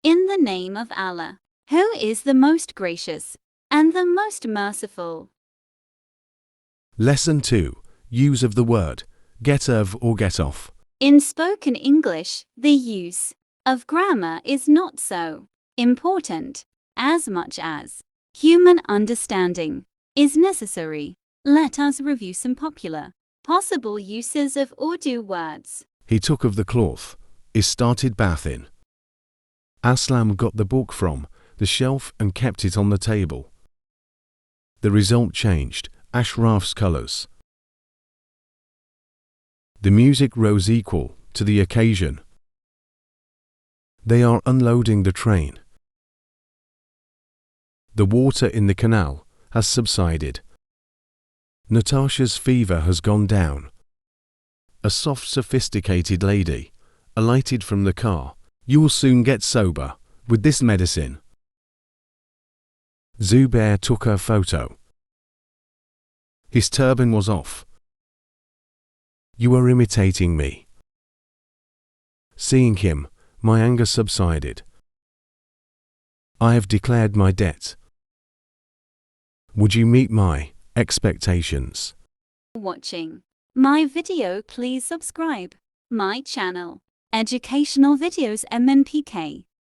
In the name of Allah, who is the most gracious and the most merciful. Lesson 2. Use of the word get of or get off. In spoken English, the use of grammar is not so important as much as human understanding is necessary. Let us review some popular, possible uses of Urdu words. He took of the cloth, is started bathing. Aslam got the book from the shelf and kept it on the table. The result changed Ashraf's colours. The music rose equal to the occasion. They are unloading the train. The water in the canal has subsided. Natasha's fever has gone down. A soft, sophisticated lady alighted from the car. You will soon get sober with this medicine. Zubair took her photo. His turban was off. You are imitating me. Seeing him, my anger subsided. I have declared my debt. Would you meet my expectations? Watching my video, please subscribe my channel, Educational Videos MNPK.